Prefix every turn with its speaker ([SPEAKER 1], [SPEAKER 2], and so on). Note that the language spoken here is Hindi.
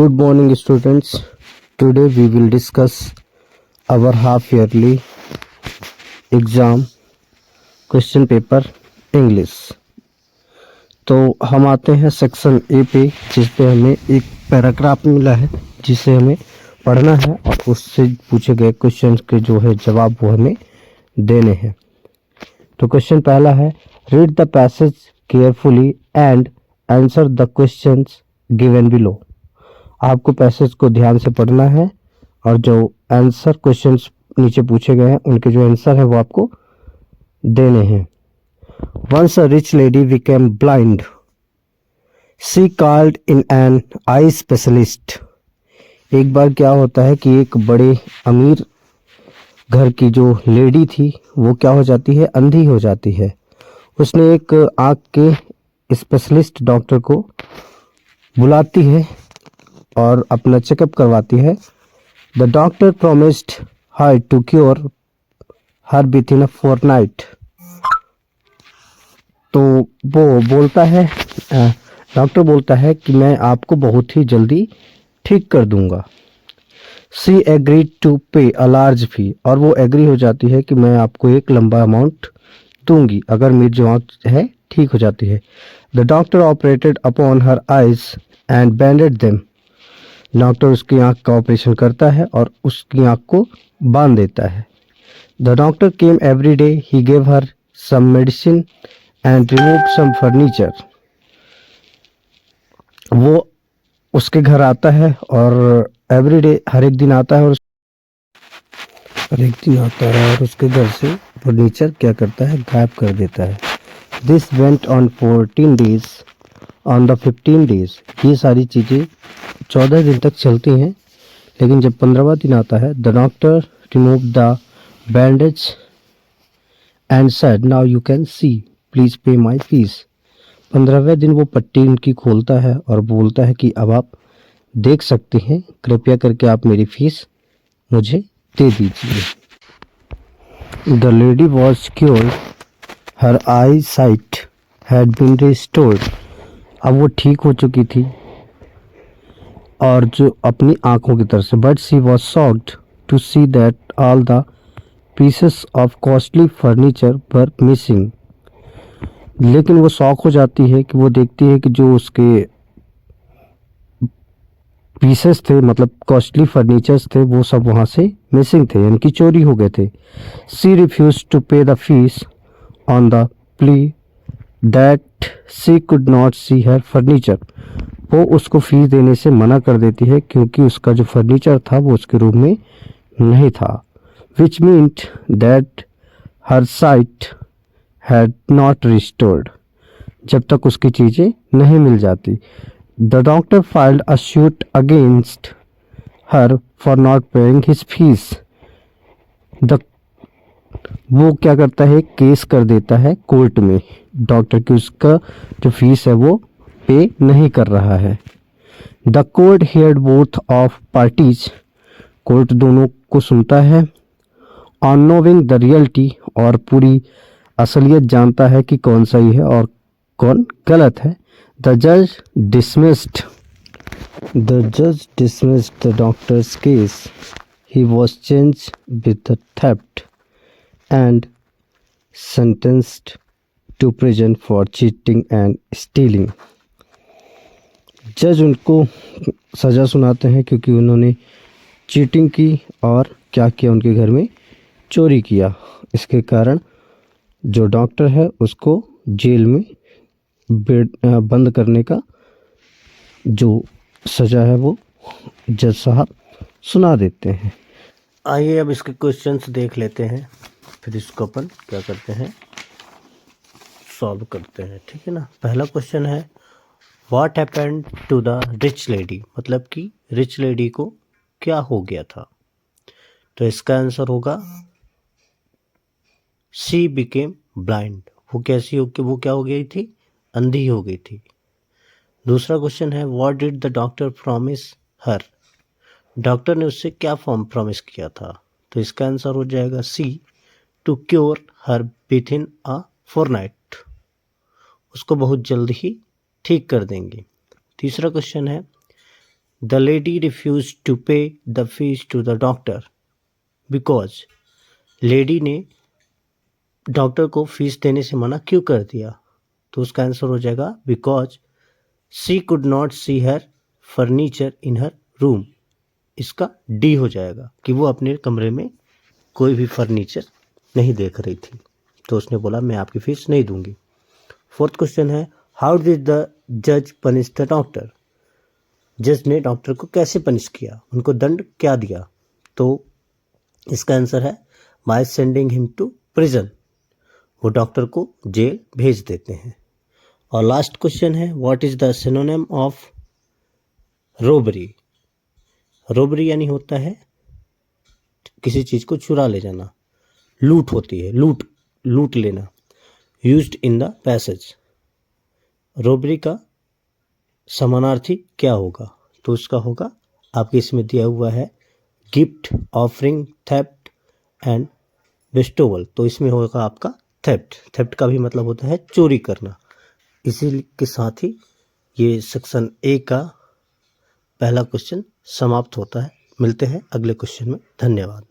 [SPEAKER 1] Good morning, students. Today we will discuss our half yearly exam question paper English. तो हम आते हैं सेक्शन ए पे, जिस पे हमें एक पैराग्राफ मिला है जिसे हमें पढ़ना है और उससे पूछे गए क्वेश्चन के जो है जवाब वो हमें देने हैं। तो क्वेश्चन पहला है, read the passage carefully and answer the questions given below. आपको पैसेज को ध्यान से पढ़ना है और जो आंसर क्वेश्चंस नीचे पूछे गए हैं उनके जो आंसर है वो आपको देने हैं। Once a rich lady became blind. She called in an eye specialist. एक बार क्या होता है कि एक बड़े अमीर घर की जो लेडी थी वो क्या हो जाती है, अंधी हो जाती है। उसने एक आँख के स्पेशलिस्ट डॉक्टर को बुलाती है और अपना चेकअप करवाती है। The doctor promised her to cure her within a fortnight. तो वो बोलता है, डॉक्टर बोलता है कि मैं आपको बहुत ही जल्दी ठीक कर दूंगा। सी एग्रीड टू पे अ लार्ज फी, और वो एग्री हो जाती है कि मैं आपको एक लंबा अमाउंट दूंगी अगर मेरी जो आँख है ठीक हो जाती है। The doctor operated upon her eyes and banded them. Doctor उसकी आंख का ऑपरेशन करता है और उसकी आंख को बांध देता है। The doctor came every day, he gave her some medicine and remove some furniture. वो उसके घर आता है और एवरी डे हर एक दिन आता है और उसके घर से फर्नीचर क्या करता है, गायब कर देता है। This went on 14 days. On the 15 days, ये सारी चीज़ें 14 दिन तक चलती हैं, लेकिन जब 15वां दिन आता है, the doctor remove the bandage and said now you can see, please pay my fees. 15वें दिन वो पट्टी उनकी खोलता है और बोलता है कि अब आप देख सकते हैं, कृपया करके आप मेरी फीस मुझे दे दीजिए। The lady was cured, her eyesight had been restored. अब वो ठीक हो चुकी थी और जो अपनी आंखों की तरफ से, but she was shocked to see that all the pieces of costly furniture were missing. लेकिन वो शॉक हो जाती है कि वो देखती है कि जो उसके पीसेस थे, मतलब कॉस्टली फर्नीचर्स थे, वो सब वहाँ से मिसिंग थे, यानी कि चोरी हो गए थे। She refuse to pay the fees on the plea that she could not see her furniture. वो उसको फीस देने से मना कर देती है क्योंकि उसका जो फर्नीचर था वो उसके रूम में नहीं था। Which meant that her sight had not restored, जब तक उसकी चीज़ें नहीं मिल जाती। The doctor filed a suit against her for not paying his fees. वो क्या करता है, केस कर देता है कोर्ट में डॉक्टर की, उसका जो फीस है वो पे नहीं कर रहा है। The court heard both of parties, court दोनों को सुनता है। ऑन नोविंग द रियलिटी, और पूरी असलियत जानता है कि कौन सही है और कौन गलत है। द जज dismissed the doctors case, he was change with the theft and sentenced to prison for cheating and stealing. जज उनको सज़ा सुनाते हैं क्योंकि उन्होंने चीटिंग की और क्या किया, उनके घर में चोरी किया। इसके कारण जो डॉक्टर है उसको जेल में बंद करने का जो सज़ा है वो जज साहब सुना देते हैं। आइए अब इसके क्वेश्चंस देख लेते हैं, फिर इसको अपन क्या करते हैं, सॉल्व करते हैं, ठीक है ना। पहला क्वेश्चन है, what happened to the rich lady, मतलब कि रिच लेडी को क्या हो गया था। तो इसका आंसर होगा शी बिकेम ब्लाइंड। वो कैसी हो, कि वो क्या हो गई थी, अंधी हो गई थी। दूसरा क्वेश्चन है, what did the doctor promise her, doctor ने उससे क्या प्रॉमिस किया था। तो इसका आंसर हो जाएगा C, to cure her within a fortnight, उसको बहुत जल्द ही ठीक कर देंगे। तीसरा क्वेश्चन है, the lady refuse to pay the fees to the doctor because lady ने डॉक्टर को फीस देने से मना क्यों कर दिया? तो उसका आंसर हो जाएगा because she could not see her furniture in her room. इसका डी हो जाएगा कि वो अपने कमरे में कोई भी फर्नीचर नहीं देख रही थी, तो उसने बोला मैं आपकी फीस नहीं दूंगी। फोर्थ क्वेश्चन है हाउ डिड द जज पनिश द डॉक्टर? जज ने डॉक्टर को कैसे पनिश किया, उनको दंड क्या दिया? तो इसका आंसर है by sending him to prison. वो डॉक्टर को जेल भेज देते हैं। और लास्ट क्वेश्चन है what is the synonym of robbery? Robbery यानी होता है किसी चीज को चुरा ले जाना, लूट होती है, लूट लेना। Used in the passage, robbery का समानार्थी क्या होगा? तो उसका होगा आपके इसमें दिया हुआ है गिफ्ट, ऑफरिंग, थेफ्ट एंड बेस्टोवल। तो इसमें होगा आपका थेफ्ट। थेफ्ट का भी मतलब होता है चोरी करना। इसी के साथ ही ये सेक्शन ए का पहला क्वेश्चन समाप्त होता है। मिलते हैं अगले क्वेश्चन में। धन्यवाद।